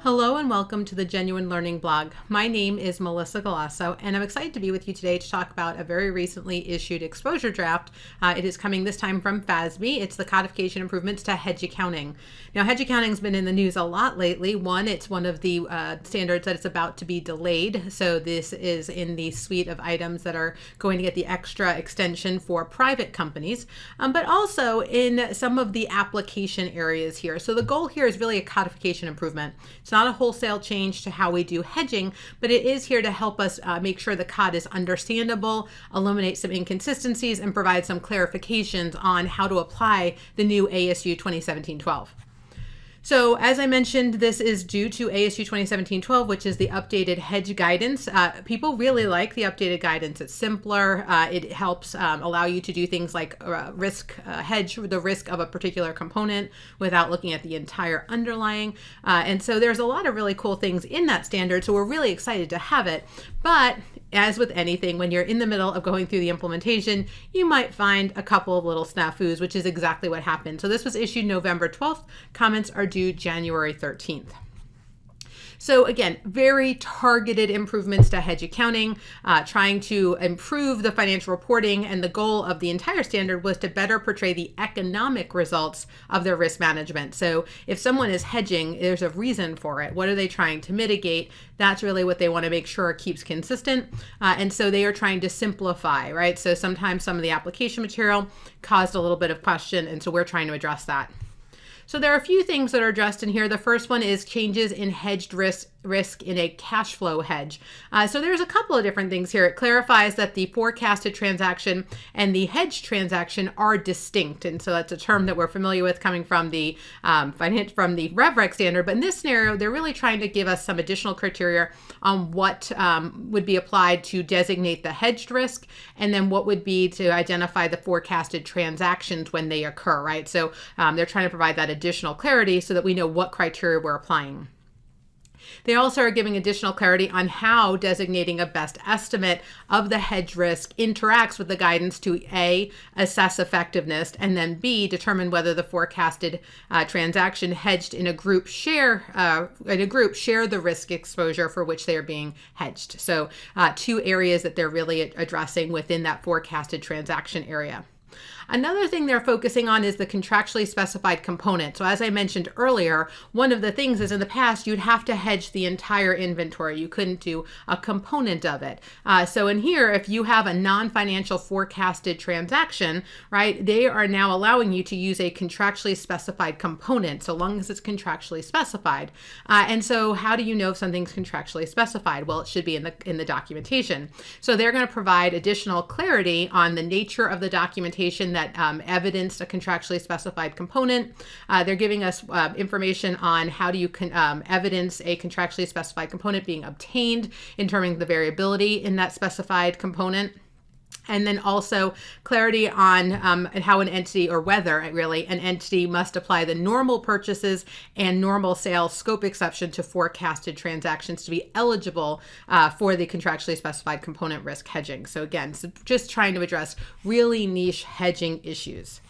Hello and welcome to the Genuine Learning blog. My name is Melissa Galasso and I'm excited to be with you today to talk about a very recently issued exposure draft. It is coming this time from FASB. It's the Codification Improvements to Hedge Accounting. Now, hedge accounting has been in the news a lot lately. One, it's one of the standards that it's about to be delayed. So this is in the suite of items that are going to get the extra extension for private companies, but also in some of the application areas here. So the goal here is really a codification improvement. It's not a wholesale change to how we do hedging, but it is here to help us make sure the COD is understandable, eliminate some inconsistencies, and provide some clarifications on how to apply the new ASU 2017-12. So as I mentioned, this is due to ASU 2017-12, which is the updated hedge guidance. People really like the updated guidance. It's simpler. It helps allow you to do things like hedge the risk of a particular component without looking at the entire underlying. And so there's a lot of really cool things in that standard. So we're really excited to have it. But as with anything, when you're in the middle of going through the implementation, you might find a couple of little snafus, which is exactly what happened. So this was issued November 12th. Comments are due January 13th. So again, very targeted improvements to hedge accounting, trying to improve the financial reporting, and the goal of the entire standard was to better portray the economic results of their risk management. So if someone is hedging, there's a reason for it. What are they trying to mitigate? That's really what they want to make sure keeps consistent. And so they are trying to simplify, right? So sometimes some of the application material caused a little bit of question, and so we're trying to address that. So there are a few things that are addressed in here. The first one is changes in hedged risk in a cash flow hedge. So there's a couple of different things here. It clarifies that the forecasted transaction and the hedged transaction are distinct. And so that's a term that we're familiar with coming from the RevRec standard. But in this scenario, they're really trying to give us some additional criteria on what would be applied to designate the hedged risk, and then what would be to identify the forecasted transactions when they occur, right? So they're trying to provide that additional clarity so that we know what criteria we're applying. They also are giving additional clarity on how designating a best estimate of the hedge risk interacts with the guidance to A, assess effectiveness, and then B, determine whether the forecasted transaction hedged in a group share the risk exposure for which they are being hedged. So two areas that they're really addressing within that forecasted transaction area. Another thing they're focusing on is the contractually specified component. So as I mentioned earlier, one of the things is in the past, you'd have to hedge the entire inventory. You couldn't do a component of it. So in here, if you have a non-financial forecasted transaction, right, they are now allowing you to use a contractually specified component, so long as it's contractually specified. And so how do you know if something's contractually specified? Well, it should be in the documentation. So they're going to provide additional clarity on the nature of the documentation that evidenced a contractually specified component. They're giving us information on how do you evidence a contractually specified component being obtained, in terms of the variability in that specified component. And then also clarity on how an entity, or whether really an entity, must apply the normal purchases and normal sales scope exception to forecasted transactions to be eligible for the contractually specified component risk hedging. So again, just trying to address really niche hedging issues.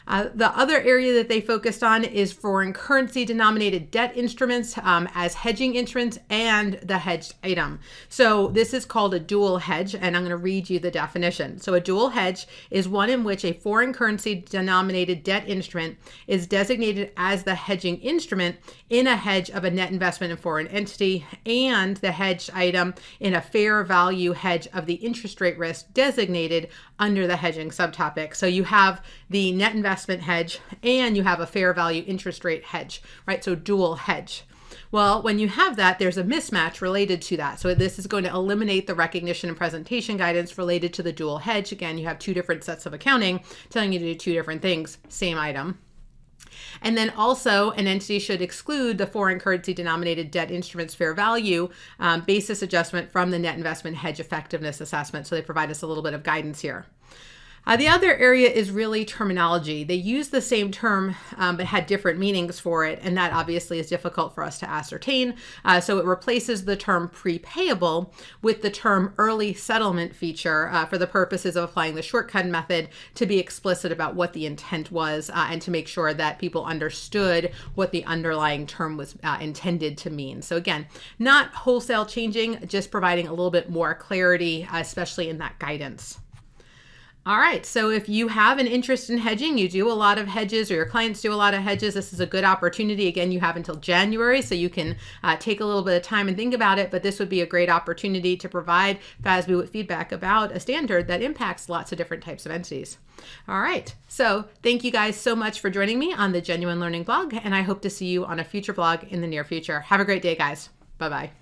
The other area that they focused on is foreign currency denominated debt instruments as hedging instruments and the hedged item. So this is called a dual hedge, and I'm going to read you the definition. So a dual hedge is one in which a foreign currency denominated debt instrument is designated as the hedging instrument in a hedge of a net investment in foreign entity, and the hedged item in a fair value hedge of the interest rate risk designated under the hedging subtopic. So you have the net investment hedge and you have a fair value interest rate hedge, right? So dual hedge. Well, when you have that, there's a mismatch related to that. So this is going to eliminate the recognition and presentation guidance related to the dual hedge. Again, you have two different sets of accounting telling you to do two different things, same item. And then also an entity should exclude the foreign currency denominated debt instruments fair value basis adjustment from the net investment hedge effectiveness assessment. So they provide us a little bit of guidance here. The other area is really terminology. They use the same term, but had different meanings for it, and that obviously is difficult for us to ascertain. So it replaces the term prepayable with the term early settlement feature for the purposes of applying the shortcut method to be explicit about what the intent was and to make sure that people understood what the underlying term was intended to mean. So again, not wholesale changing, just providing a little bit more clarity, especially in that guidance. All right, so if you have an interest in hedging, you do a lot of hedges or your clients do a lot of hedges, this is a good opportunity. Again, you have until January, so you can take a little bit of time and think about it, but this would be a great opportunity to provide FASB with feedback about a standard that impacts lots of different types of entities. All right, so thank you guys so much for joining me on the Genuine Learning blog, and I hope to see you on a future blog in the near future. Have a great day, guys. Bye-bye.